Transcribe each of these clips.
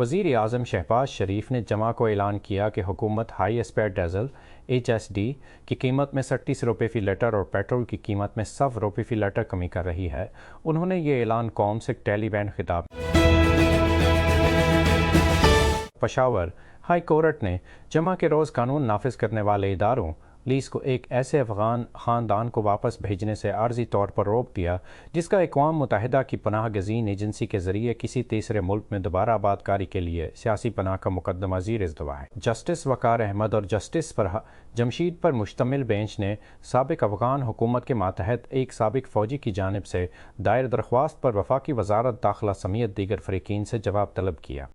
वज़ीर आज़म शहबाज शरीफ ने जमा को ऐलान किया कि हुकूमत हाई स्पीड डीजल HSD की कीमत में 37 रुपये फ़ी लीटर और पेट्रोल की कीमत में 100 रुपये फ़ी लीटर कमी कर रही है। उन्होंने ये ऐलान कौम से टेलीबैंड खिताब। पेशावर हाई कोर्ट ने जमा के रोज़ कानून नाफिज करने वाले इदारों लीस को एक ऐसे अफगान ख़ानदान को वापस भेजने से आर्जी तौर पर रोक दिया जिसका अक़वाम मुत्तहिदा की पनाह गज़ीन एजेंसी के ज़रिए किसी तीसरे मुल्क में दोबारा आबादकारी के लिए सियासी पनाह का मुकदमा ज़ीर इल्तवा है। जस्टिस वक़ार अहमद और जस्टिस फरहा जमशीद पर मुश्तमिल बेंच ने साबिक़ अफ़गान हुकूमत के मातहत एक साबिक़ फ़ौजी की जानिब से दायर दरख्वास्त पर वफाकी वज़ारत दाखिला समेत दीगर फ़रीक़ीन से जवाब तलब किया।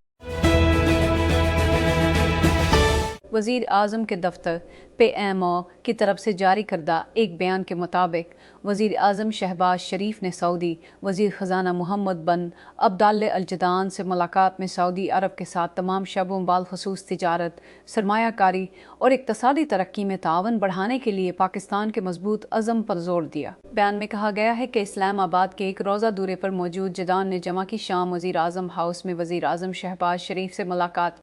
वज़ीर आज़म के दफ्तर PMO की तरफ से जारी करदा एक बयान के मुताबिक वज़ीर आज़म शहबाज शरीफ ने सऊदी वज़ीर ख़जाना मोहम्मद बिन अब्दुल्ला अल जदान से मुलाकात में सऊदी अरब के साथ तमाम शबों बालखसूस तिजारत, सरमायाकारी और इक़्तिसादी तरक्की में तावन बढ़ाने के लिए पाकिस्तान के मजबूत अज़म पर जोर दिया। बयान में कहा गया है कि इस्लामाबाद के एक रोज़ा दौरे पर मौजूद जदान ने जमा की शाम वज़ीर आज़म हाउस में वज़ीर आज़म शहबाज शरीफ से मुलाकात।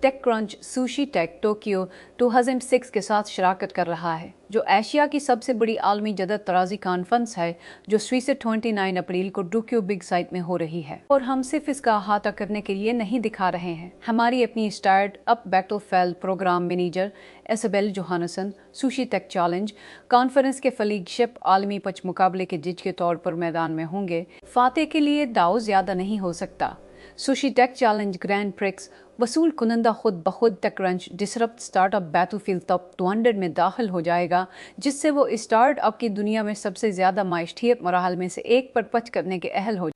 TechCrunch Sushi Tech Tokyo 2006 के साथ शराकत कर रहा है, जो एशिया की सबसे बड़ी आलमी जदत तराजी कॉन्फ्रेंस है जो स्वीस 29 अप्रैल को टोक्यो बिग साइट में हो रही है। और हम सिर्फ इसका अहाता करने के लिए नहीं दिखा रहे हैं। हमारी अपनी Startup Battlefield programme manager Isabel Johansson Sushi take Challenge conference के फ्लैगशिप आलमी पच मुकाबले के जज के तौर पर मैदान में होंगे। फातेह के लिए दाव ज़्यादा नहीं हो सकता। Sushi take challenge grand prix वसूल कुनंदा खुद बखुद TechCrunch disrupt startup battlefield top 200 में दाखिल हो जाएगा, जिससे वो स्टार्टअप की दुनिया में सबसे ज़्यादा माइशठियत मराहल में से एक पर पच करने के अहल हो।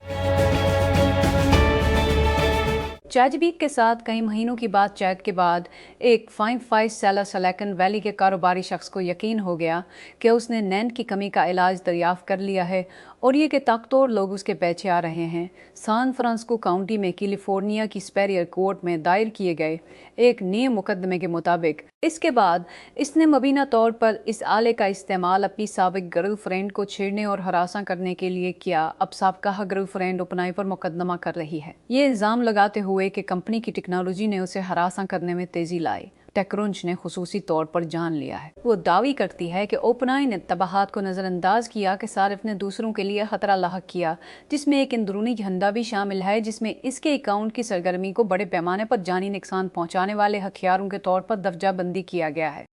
चैटबीट के साथ कई महीनों की बातचीत के बाद एक 5 साला सिलिकॉन वैली के कारोबारी शख्स को यकीन हो गया कि उसने नैंड की कमी का इलाज दरियाफ्त कर लिया है और ये कि ताकतवर लोग उसके पीछे आ रहे हैं। सान फ्रांसिस्को काउंटी में कैलिफोर्निया की सुपीरियर कोर्ट में दायर किए गए एक नए मुकदमे के मुताबिक इसके बाद इसने मुबीना तौर पर इस आले का इस्तेमाल अपनी साबिक गर्लफ्रेंड को छेड़ने और हरासा करने के लिए किया। अब साबका गर्लफ्रेंड उपनाई पर मुकदमा कर रही है, ये इल्ज़ाम लगाते हुए कि कंपनी की टेक्नोलॉजी ने उसे हरासा करने में तेजी लाई। टेकक्रंच ने खुसूसी तौर पर जान लिया है। वो दावी करती है कि ओपनआई ने तबाहात को नज़रअंदाज किया कि सारिफ ने दूसरों के लिए खतरा लाहक किया, जिसमें एक अंदरूनी झंडा भी शामिल है जिसमें इसके अकाउंट की सरगर्मी को बड़े पैमाने पर जानी नुकसान पहुंचाने वाले हथियारों के तौर पर दर्जा बंदी किया गया है।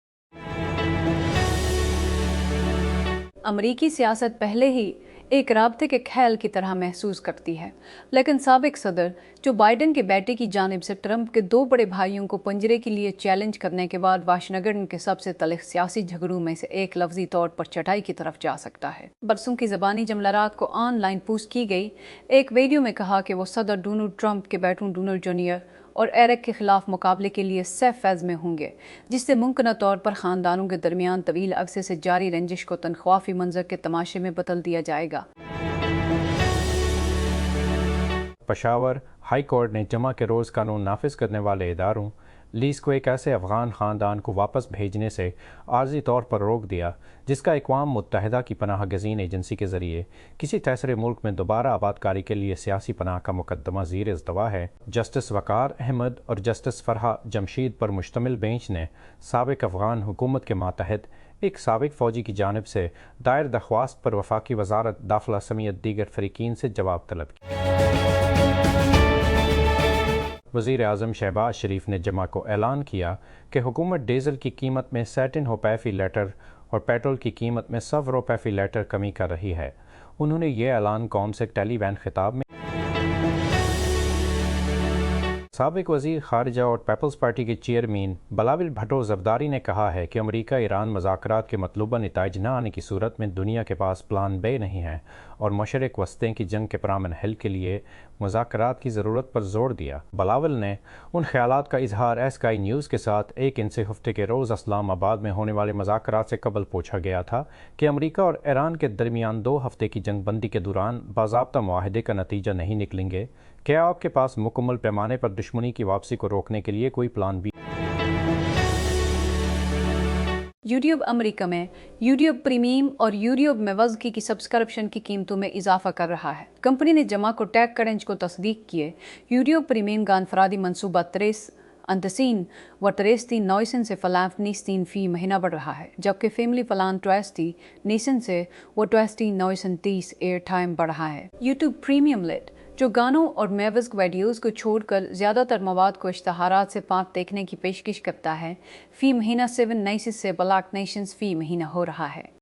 अमरीकी सियासत पहले ही एक राब्ते के ख्याल की तरह महसूस करती है, लेकिन साबिक सदर जो बाइडेन के बेटे की जानिब से ट्रंप के दो बड़े भाइयों को पंजरे के लिए चैलेंज करने के बाद वाशिंगटन के सबसे तल्ख सियासी झगड़ों में से एक लफ्जी तौर पर चटाई की तरफ जा सकता है। बरसों की ज़बानी जमलारात को ऑनलाइन पोस्ट की गई एक वीडियो में कहा कि वो सदर डोनाल्ड ट्रंप के बेटों डोनाल्ड जूनियर और एरिक के खिलाफ मुकाबले के लिए सैफ फैज़ में होंगे, जिससे मुमकिन तौर पर ख़ानदानों के दरमियान तवील अरसे से जारी रंजिश को तनख्वाही मंजर के तमाशे में बदल दिया जाएगा। पेशावर हाई कोर्ट ने जमा के रोज़ कानून नाफिज करने वाले इदारों लीस को एक ऐसे अफ़गान ख़ानदान को वापस भेजने से आर्जी तौर पर रोक दिया जिसका अक़वाम मुत्तहिदा की पनाह गज़ीन एजेंसी के ज़रिए किसी तीसरे मुल्क में दोबारा आबादकारी के लिए सियासी पनाह का मुकदमा ज़ीर इल्तवा है। जस्टिस वक़ार अहमद और जस्टिस फरहा जमशीद पर मुश्तमिल बेंच ने साबिक़ अफ़गान हुकूमत के मातहत एक साबिक़ फ़ौजी की जानिब से दायर दरख्वास्त पर वफाकी वज़ारत दाखिला समेत दीगर फ़रीक़ीन से जवाब तलब किया। वज़ीर आज़म शहबाज शरीफ ने जमा को ऐलान किया कि हुकूमत डीज़ल की कीमत में 17 रुपये फ़ी लीटर और पेट्रोल की कीमत में 100 रुपये फ़ी लीटर कमी कर रही है। उन्होंने ये ऐलान कौम से टेलीबैंड खिताब में साबिक़ वज़ीर ख़ारिजा और पीपल्स पार्टी के चेयरमैन बिलावल भुट्टो ज़रदारी ने कहा है कि अमरीका ईरान मज़ाकरात के मतलूबा नताइज न आने की सूरत में दुनिया के पास प्लान बे नहीं है और मशरिक़ वस्ती की जंग के पुरअमन हल के लिए मुज़ाकरात की ज़रूरत पर जोर दिया। बिलावल ने उन ख्यालात का इजहार स्काई न्यूज़ के साथ एक इनसे हफ्ते के रोज़ इस्लामाबाद में होने वाले मुज़ाकरात से कबल पूछा गया था कि अमरीका और ईरान के दरमियान 2 हफ्ते की जंग बंदी के दौरान बाज़ाब्ता मुआहदे का नतीजा नहीं निकलेंगे। क्या आपके पास मुकम्मल पैमाने पर दुश्मनी की वापसी को रोकने के लिए कोई प्लान भी? یوٹیوب امریکہ میں یوٹیوب پریمیم اور یوٹیوب میں وضعی کی سبسکرپشن کی قیمتوں میں اضافہ کر رہا ہے۔ کمپنی نے جمع کو ٹیک کرنچ کو تصدیق کیے۔ یوٹیوب پریمیم کا انفرادی منصوبہ 63 و 63 سے فلاف نیستین فی مہینہ بڑھ رہا ہے، جبکہ فیملی پلان 29 سے وہ 29 ایئر ٹائم بڑھ رہا ہے۔ یوٹیوب پریمیم لیٹ، جو گانوں اور میوزک ویڈیوز کو چھوڑ کر زیادہ تر مواد کو اشتہارات سے پاک دیکھنے کی پیشکش کرتا ہے، فی مہینہ 7 نیشنز سے بلاک نیشنز فی مہینہ ہو رہا ہے۔